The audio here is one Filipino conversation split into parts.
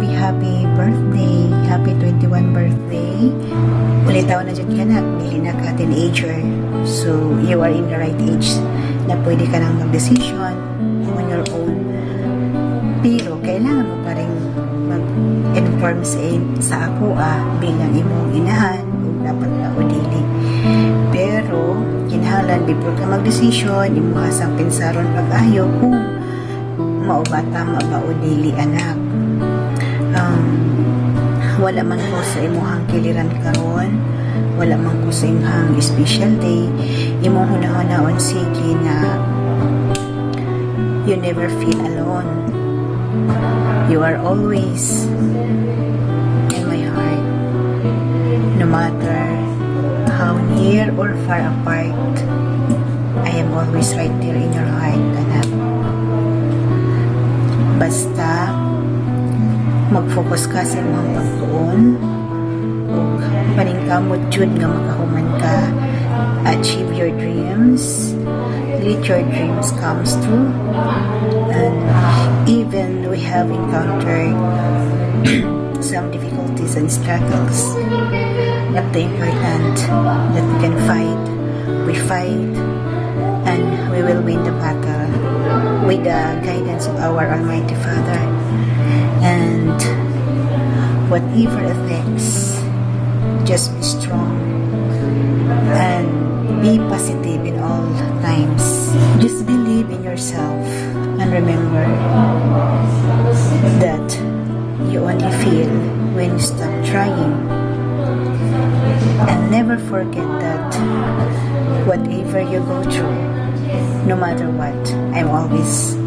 happy birthday. Happy 21 birthday. Ulitaw na dyan ka na. Dili na ka teenager. So, you are in the right age na pwede ka nang mag-decision on your own. Pero, kailangan mo pa rin mag-inform sa ako bilang imong inahan kung dapat na o dili. Pero, kinahanglan before ka mag-decision, imuha sa pensaron pag-ayo kung maubata ba o dili anak. Wala man ko sa imuhang kiliran karon, wala man ko sa imuhang special day, imong hunahunahon sige na you never feel alone. You are always in my heart, no matter how near or far apart. I am always right there in your heart, anak. Basta mag-focus ka sa imong pagtuon o paningkamot jud nga makahuman ka, achieve your dreams, let your dreams comes true. And even we have encountered some difficulties and struggles, but the important that we can fight, we fight, and we will win the battle with the guidance of our Almighty Father. And whatever affects, just be strong and be positive in all times. Just believe in yourself and remember that you only feel when you stop trying. And never forget that whatever you go through, no matter what, I'm always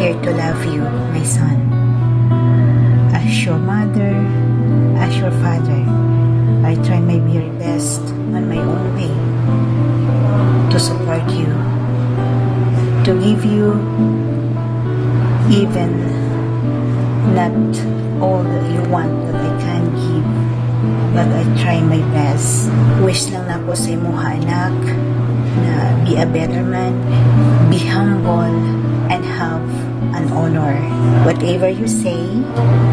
here to love you, my son. As your mother, as your father, I try my very best on my own way to support you, to give you even not all that you want that I can give, but I try my best. Wish lang na ko sa imuha anak na be a better man, be humble, and have an honor. Whatever you say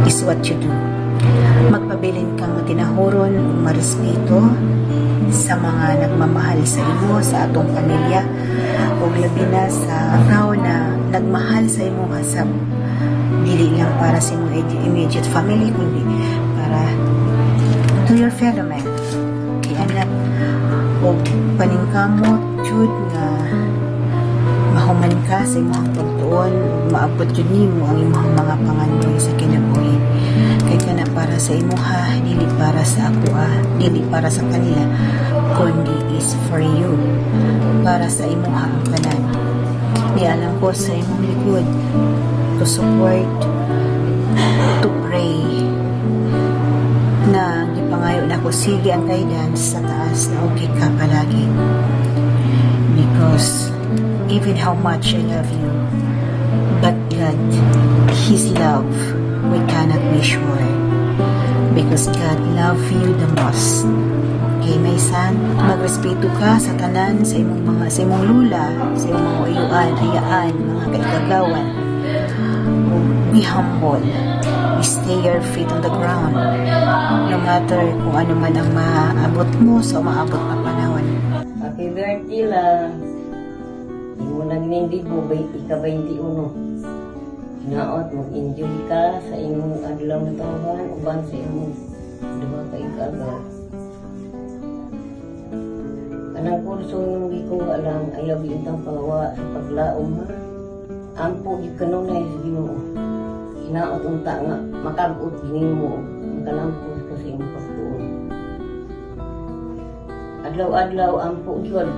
is what you do. Magpabilin kang matinahuron o marespeto sa mga nagmamahal sa imo, sa atong pamilya, o labi na sa tao na nagmahal sa imo hasap. Dili lang para sa imong immediate family, kundi para to your fellow man. Anak, o paningkamot jud nga mahuman ka sa imong pagtuon, maabot jud nimo ang imong mga pangandoy sa kinabuhi. Kay kana para sa imuha, dili para sa ako dili para sa kanila, kundi is for you, para sa imuha ang tanan. Alam ko sa imong likod to support, to pray na gipangayo na ko sige ang guidance sa taas na okay ka palagi, because even how much I love you, but God, His love, we cannot be sure, because God love you the most. Okay, my son, magrespeto ka sa tanan, sa imong lula, sa imong mga uyuan, ayaan, mga kaigagawan. Be humble. Stay your feet on the ground. No matter kung ano man ang maabot mo sa umaabot na panahon. Happy birthday lang. Hindi mo nagnindig mo, ika-21. Hinaot, mag-enjoy ka sa imong adlaw na tawahan, uban sa imong duha ka ika-agaw. Kanang kurso yung di ko alam, ayaw bintang pawa sa paglaom ha. Ampo, di kanunay sa Ginoo. Hinaot unta nga, makabot ginin mo ang kalampos kasi yung pagtuon. Adlaw-adlaw, ampo yun.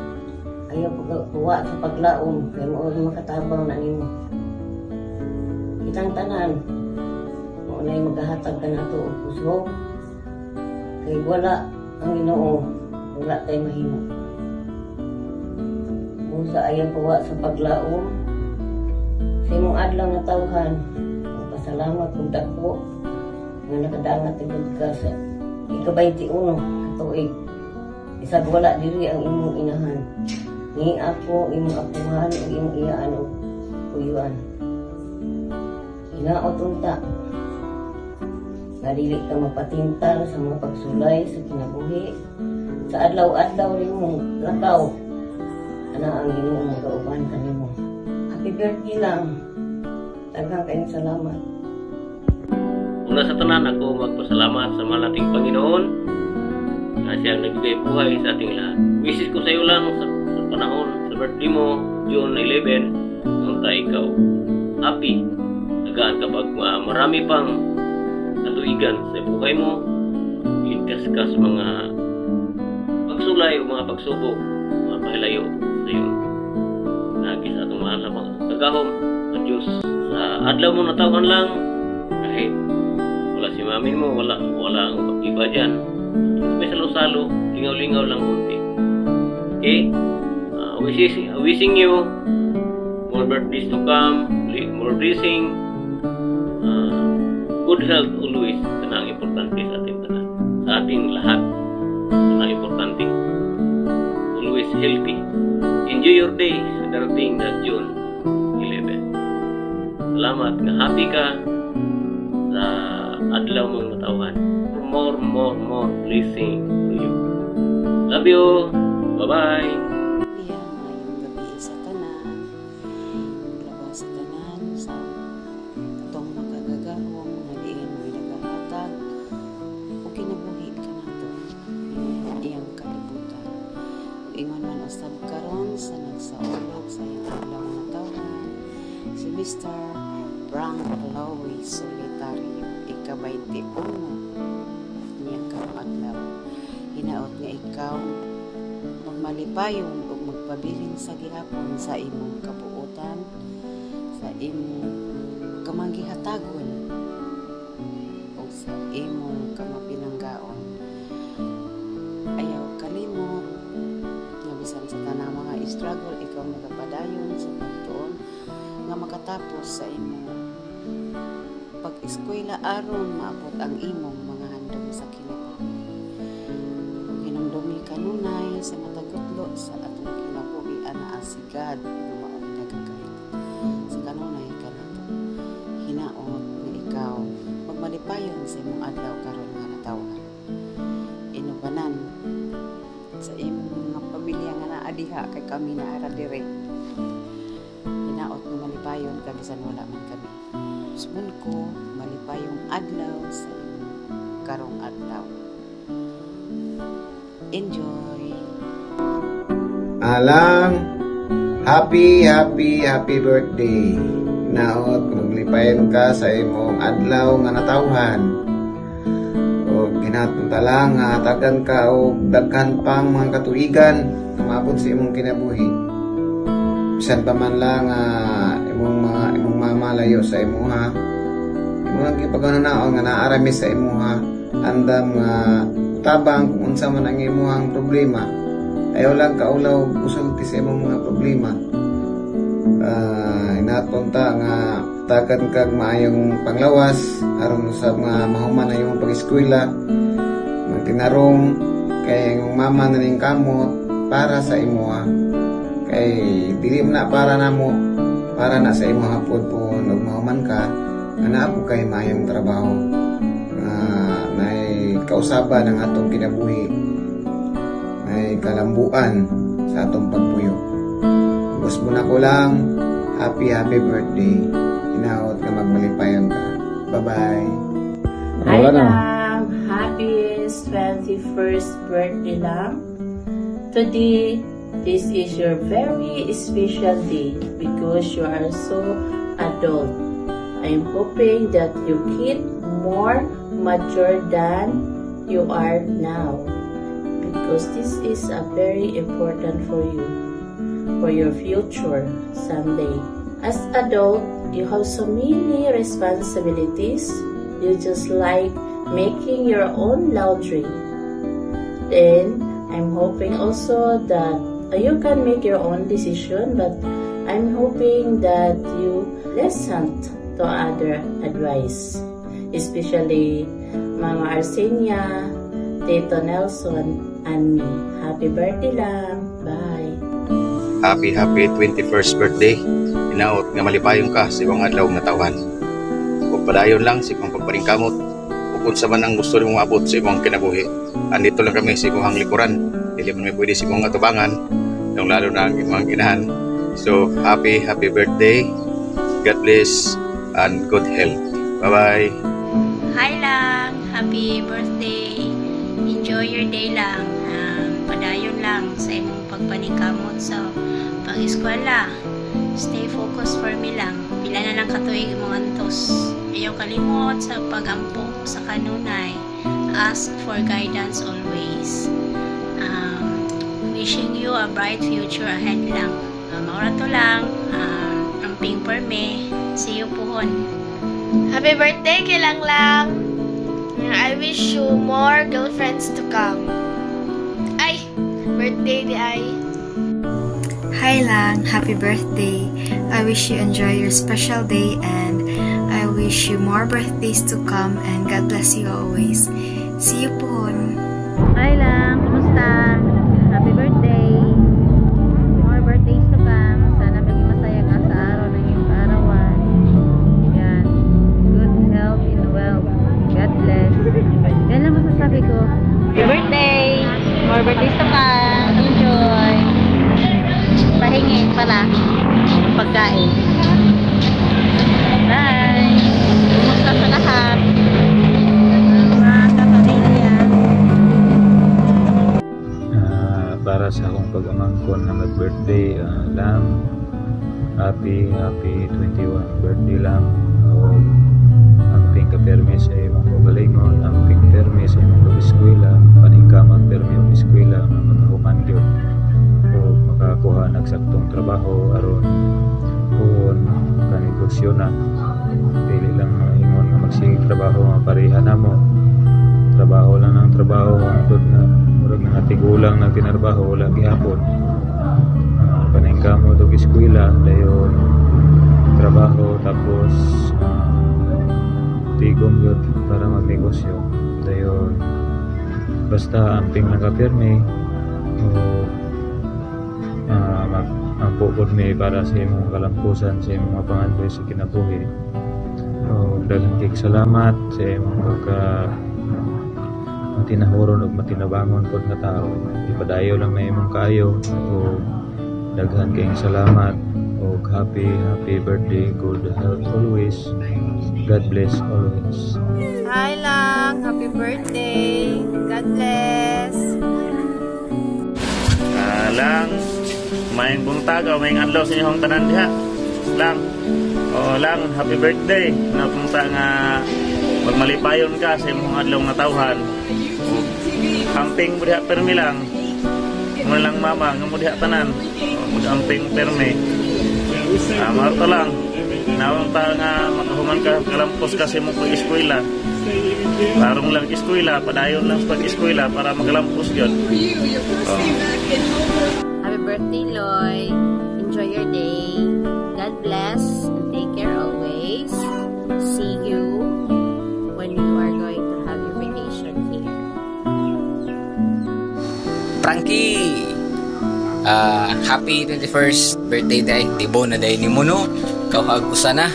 Ayaw pagkawa sa paglaom, kaya mo makatabang na nimo. Kitang tanan, maunay maghahatag ka na ito o puso. Kaya wala ang Ginoo, wala tayo mahimo. Sa ayaw pawa sa paglaom, sa imong adlaw na tawhan, magpasalamat kung dako nga nakadangat agad ka sa ika-21 katuig. Isag wala diri ang imong inahan. Ni ako, imong apuhan, o imong iyaan o uyuan. Hinaot unta, nga dili ka mapatintal sa mga pagsulay sa kinabuhi. Sa adlaw-adlaw rin mong lakaw, ana ang Ginoo mong kauban kanimo. Happy birthday lang. Daghang kayong salamat. Una sa tanan, ako magpasalamat sa mahal nating Panginoon na siyang nagbigay buhay sa ating lahat. Wishes ko sa iyo lang sa panahon, sa birthday mo, June 11, unta ikaw happy. Tagaan kapag marami pang katuigan sa buhay mo, ligtas ka sa mga pagsulay o mga pagsubok, mga pahilayo sa iyo. Nagis atong mahal na pagkagahom sa Diyos. Sa adlaw mo natawan lang, kahit wala si mamin mo, wala ang iba dyan. May salo-salo, lingaw-lingaw lang kunti. Okay? Wishing you more birthdays to come, more blessing, good health always. Yan ang importante sa ating tanan. Sa ating lahat, yan ang importante. Always healthy. Enjoy your day sa darating na June 11. Salamat nga happy ka sa adlaw mong natawan. More blessing to you. Love you. Bye-bye. Ngayong gabi sa tanan, labaw sa tanan, sa itong makagagahong na diin mo'y nagahatag o kinabuhi ka na ito iyang kalibutan. Ingon man usab karon sa nagsaulog sa iyang adlaw na taon, si Mr. Frank Lowy Solitario, ika-21 niyang karong adlaw. Hinaot nga ikaw magmalipayon o magpabilin sa gihapon sa imong kabuotan, sa imong kamanggihatagon o sa imong kamapinanggaon. Ayaw kalimot nga bisan sa tanang mga struggle ikaw nagapadayon sa pagtuon nga makatapos sa imong pag-eskwela aron maabot ang imong mga handom sa kinabuhi. Hinumdumi kanunay sa matagutlo sa atong kinabuhi ana asigad nga mao'y nagagalit. Sa kanunay kanato hinaot nga ikaw magmalipayon sa imong adlaw karon nga natawhan. Inubanan sa imong mga pamilya nga naa diha kay kami naa ra dire. Hinaot nga malipayon ka bisan wala man kami. Sumun ko malipayong adlaw sa karong adlaw. Enjoy! Alang, happy birthday. Naot maglipayon ka sa imong adlaw nga natawhan. O ginatunta lang nga tagan ka o daghan pang mga katuigan na maabot sa imong kinabuhi. Bisan pa man lang imong mamalayo sa imuha. Imong gipaganaon nga naarami sa imuha. Andam nga tabang kung unsa man ang imuhang problema. Ayaw lang kaulaw kusulti sa imong mga problema. Hinatunta nga tagan kag maayong panglawas aron sa mga mahuman na imong pag-eskwela. Magtinarong kay imong mama na ning kamot para sa imuha. Kay dili man na para namo, para na sa imong hapon po ug mahuman ka ana po kay maayong trabaho. Nay kausaban ang atong kinabuhi. May kalambuan sa atong pagpuyo. Gusto na ko lang happy birthday. Hinaot nga magmalipayon ka. Bye-bye. Hi lang! Happy 21st birthday lang. Today, this is your very special day because you are so adult. I'm hoping that you get more mature than you are now because this is a very important for you, for your future someday. As adult, you have so many responsibilities. You just like making your own laundry. Then, I'm hoping also that you can make your own decision, but I'm hoping that you listen to other advice, especially Mama Arsenia, Tito Nelson, and me. Happy birthday lang. Bye. Happy 21st birthday. Hinaot nga malipayong ka sa ibang adlaw nga tawan. Ug padayon lang si pang pagparingkamot ug kung sa man ang gusto mong maabot sa imong kinabuhi. Andito lang kami sa imong likuran. Dili man may pwede sa imong atubangan, lalo na ang imong inahan. So, happy birthday. God bless and good health. Bye-bye. Hi lang! Happy birthday! Enjoy your day lang. Padayon lang sa imong pagpaningkamot sa pag-eskwela. Stay focused for me lang. Pila na lang katuig imong antos. Ayaw kalimot sa pagampo sa kanunay. Ask for guidance always. Wishing you a bright future ahead lang. Maura to lang. Amping for me. See you pohon. Happy birthday kay Lang Lang. I wish you more girlfriends to come. Ay, birthday di ay. Hi Lang, happy birthday. I wish you enjoy your special day and I wish you more birthdays to come and God bless you always. See you pohon. Hi Lang, kumusta? Happy birthday. More birthdays to come. Sana maging masaya ka sa araw na iyong kaarawan. Yan. Good health and wealth. God bless. Yan lang masasabi ko. Happy birthday! More birthdays to come. Enjoy. Pahingin pala. Pagkain. Bye! Kumusta sa lahat? Mga kapamilya. Para sa akong pag-amangkon na mag-birthday lang, happy 21 birthday lang. Amping ka-permi sa imong kagalingon, amping permi sa imong pag-eskwela, paningkamot permi o eskwela na makahuman yun o makakuha nagsaktong trabaho aron kung kanegosyo na dili lang ingon nga magsige trabaho nga pareha na mo, trabaho lang ng trabaho hangtod na murag nga tigulang na tinarbaho wala gihapon. Paningkamot og eskwela dayon trabaho tapos tigom yun para magnegosyo dayon basta amping nakapirmi o magpupod mi para sa imong kalampusan sa imong mga pangandoy sa kinabuhi o daghang kay salamat sa imong matinahuron ug matinabangon pod nga tao. Ipadayo lang na imong kaayo o daghan kayong salamat o happy birthday, good health always, God bless always. Hi Lang, happy birthday, God bless. Lang, maayong buntag o maayong adlaw sa inyong tanan diha. Lang, Lang, happy birthday. Napunta nga magmalipayon ka sa imong adlaw nga tawhan. Amping mo diha permi lang. Mo lang mama nga mo diha tanan. Mag-amping permi. Marto lang. Nawang ta nga makahuman ka kalampos kasi mo pag-eskwela. Larong lang eskwela, padayon lang sa pag-eskwela para magalampos yun. Happy birthday, Loy. Enjoy your day. God bless and take care always. See you when you are going to have your vacation here. Frankie! Happy 21st birthday day. Tibo na day ni mo no. Kauhagusa na.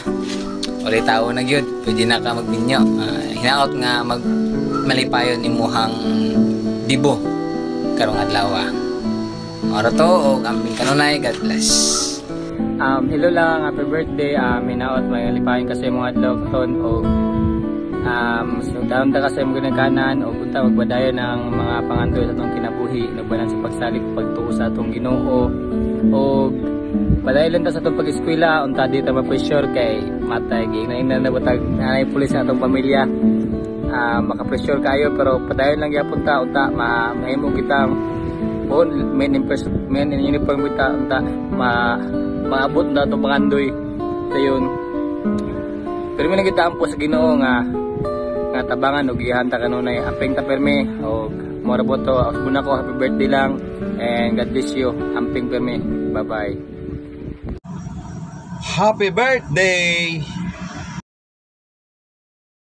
Ulit tao na gyud. Pwede na ka magbinyo. Hinaot nga malipayon ni muhang dibo. Karong adlaw. Ora to o amping kanunay. God bless. Hello lang. Happy birthday. Hinaot malipayon kasi mga adlaw katon o daon ta kasi mga ginakanan o punta magbadayon ng mga pangandoy sa atong kinabuhi. Nagbanan sa pagsalig pagtuo sa atong Ginoo o padayon lang ta sa atong pag-eskwela unta di ta ma-pressure kay matay ginaingnan na batag nanay pulis sa atong pamilya. Maka-pressure kayo pero padayon lang gyapon ta unta mahimo kita men in uniform kita unta maabot na atong pangandoy dayon. Pero may kita ampo sa Ginoo nga tabangan og gihanta kanunay amping ta permi og mora boto usbon ako happy birthday lang and God bless you amping permi bye bye. Happy birthday